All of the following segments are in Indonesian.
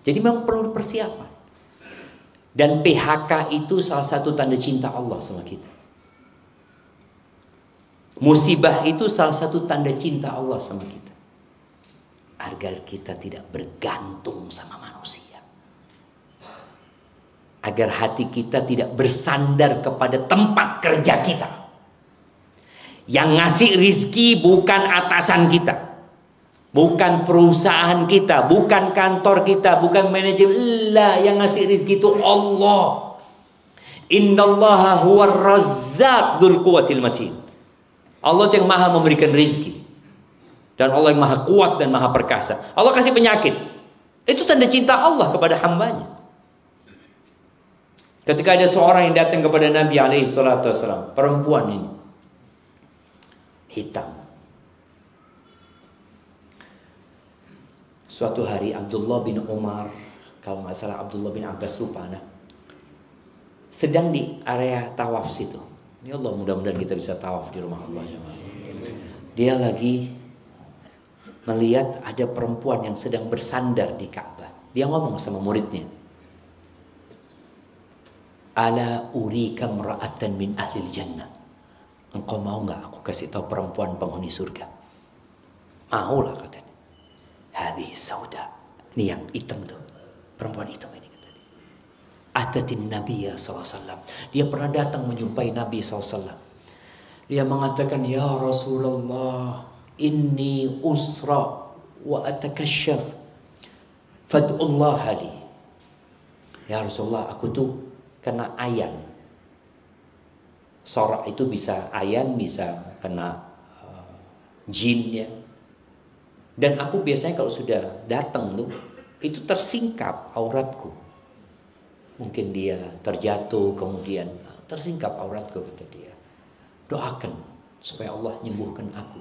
Jadi memang perlu persiapan. Dan PHK itu salah satu tanda cinta Allah sama kita. Musibah itu salah satu tanda cinta Allah sama kita. Agar kita tidak bergantung sama manusia. Agar hati kita tidak bersandar kepada tempat kerja kita. Yang ngasih rizki bukan atasan kita. Bukan perusahaan kita, bukan kantor kita, bukan manajemen. Lah, yang ngasih rizki itu Allah. Innallaha huwar razzaq dzul quwwatil matin. Allah yang maha memberikan rizki. Dan Allah yang maha kuat dan maha perkasa. Allah kasih penyakit. Itu tanda cinta Allah kepada hambanya. Ketika ada seorang yang datang kepada Nabi SAW, perempuan ini, hitam. Suatu hari Abdullah bin Umar, kalau nggak salah Abdullah bin Abbas, lupa nah, sedang di area tawaf situ. Ya Allah, mudah-mudahan kita bisa tawaf di rumah Allah. Dia lagi melihat ada perempuan yang sedang bersandar di Ka'bah. Dia ngomong sama muridnya, ala urika mra'atan min ahlil jannah. Engkau mau nggak aku kasih tahu perempuan penghuni surga? Mau lah katanya. Hadhihi sauda. Ini yang hitam tuh. Perempuan hitam ini. Atatin Nabi SAW. Dia pernah datang menjumpai Nabi SAW. Dia mengatakan, ya Rasulullah, inni usra wa atakashaf. Fad'ullah li. Ya Rasulullah, aku tuh kena ayan. Sorak itu bisa ayan, bisa kena jin ya. Dan aku biasanya kalau sudah datang tuh, itu tersingkap auratku. Mungkin dia terjatuh, kemudian tersingkap auratku, kata dia. Doakan supaya Allah nyembuhkan aku.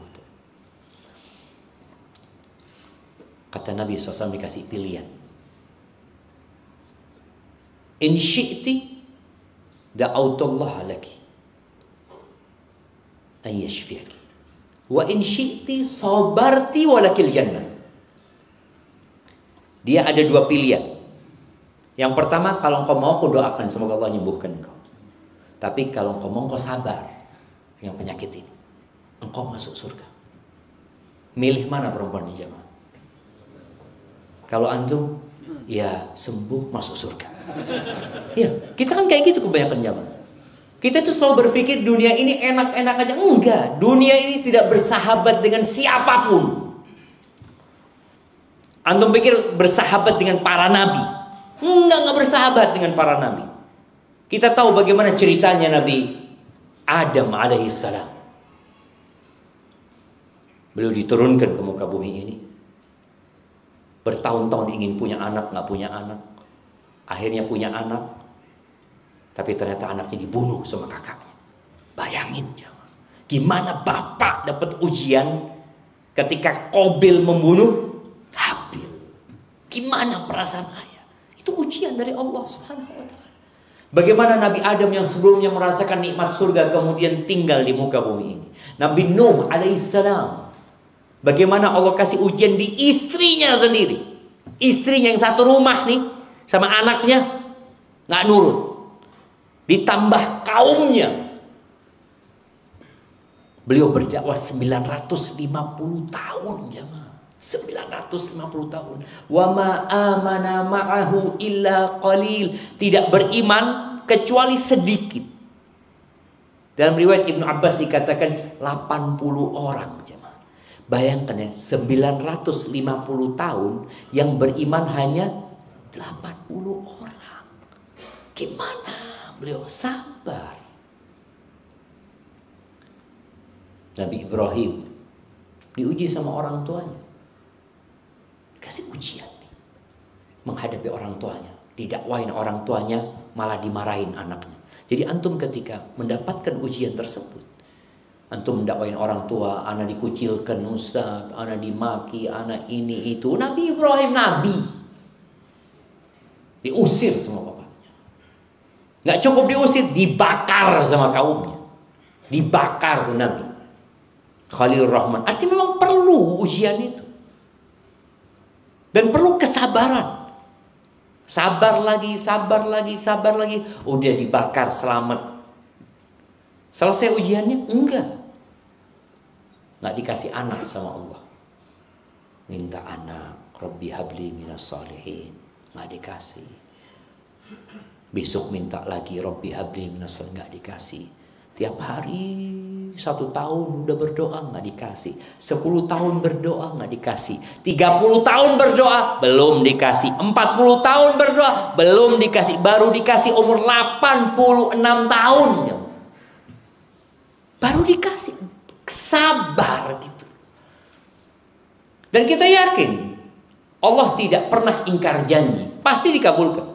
Kata Nabi SAW dikasih pilihan. In syi'ti da'autullah laki an yashfiyaki. Wa in syi'ti sabarti walakil jannah. Dia ada dua pilihan. Yang pertama, kalau engkau mau, aku doakan semoga Allah menyembuhkan engkau. Tapi kalau engkau mau, engkau sabar dengan penyakit ini, engkau masuk surga. Milih mana perempuan ini jemaah? Kalau antum, ya sembuh masuk surga. Ya, kita kan kayak gitu kebanyakan jemaah. Kita tuh selalu berpikir dunia ini enak-enak aja. Enggak, dunia ini tidak bersahabat dengan siapapun. Antum pikir bersahabat dengan para nabi? Enggak bersahabat dengan para nabi. Kita tahu bagaimana ceritanya Nabi Adam alaihissalam. Beliau diturunkan ke muka bumi ini. Bertahun-tahun ingin punya anak, nggak punya anak. Akhirnya punya anak. Tapi ternyata anaknya dibunuh sama kakaknya. Bayangin, gimana bapak dapat ujian ketika Qabil membunuh Habil. Gimana perasaan ayah? Itu ujian dari Allah Subhanahu wa ta'ala. Bagaimana Nabi Adam yang sebelumnya merasakan nikmat surga kemudian tinggal di muka bumi ini. Nabi Nuh alaihissalam. Bagaimana Allah kasih ujian di istrinya sendiri. Istrinya yang satu rumah nih sama anaknya nggak nurut. Ditambah kaumnya. Beliau berdakwah 950 tahun jemaah. 950 tahun. Wa ma amana ma'ahu illa qalil. Tidak beriman kecuali sedikit. Dalam riwayat Ibnu Abbas dikatakan 80 orang jemaah. Bayangkan ya, 950 tahun yang beriman hanya 80 orang. Gimana? Beliau sabar. Nabi Ibrahim diuji sama orang tuanya. Kasih ujian nih. Menghadapi orang tuanya. Didakwain orang tuanya, malah dimarahin anaknya. Jadi antum ketika mendapatkan ujian tersebut, antum mendakwain orang tua, anak dikucilkan ustaz, anak dimaki, anak ini itu. Nabi Ibrahim nabi. Diusir sama bapak. Nggak cukup diusir, dibakar sama kaumnya. Dibakar tuh Nabi Khalilur Rahman. Artinya memang perlu ujian itu. Dan perlu kesabaran. Sabar lagi, sabar lagi, sabar lagi. Udah dibakar, selamat. Selesai ujiannya? Enggak. Nggak dikasih anak sama Allah. Minta anak. Rabbi habli minas salihin. Nggak dikasih. Besok minta lagi. Rabbi habli minas salihin. Nggak dikasih. Tiap hari 1 tahun udah berdoa nggak dikasih. 10 tahun berdoa nggak dikasih. 30 tahun berdoa belum dikasih. 40 tahun berdoa belum dikasih. Baru dikasih umur 86 tahun. Baru dikasih. Sabar gitu. Dan kita yakin Allah tidak pernah ingkar janji. Pasti dikabulkan.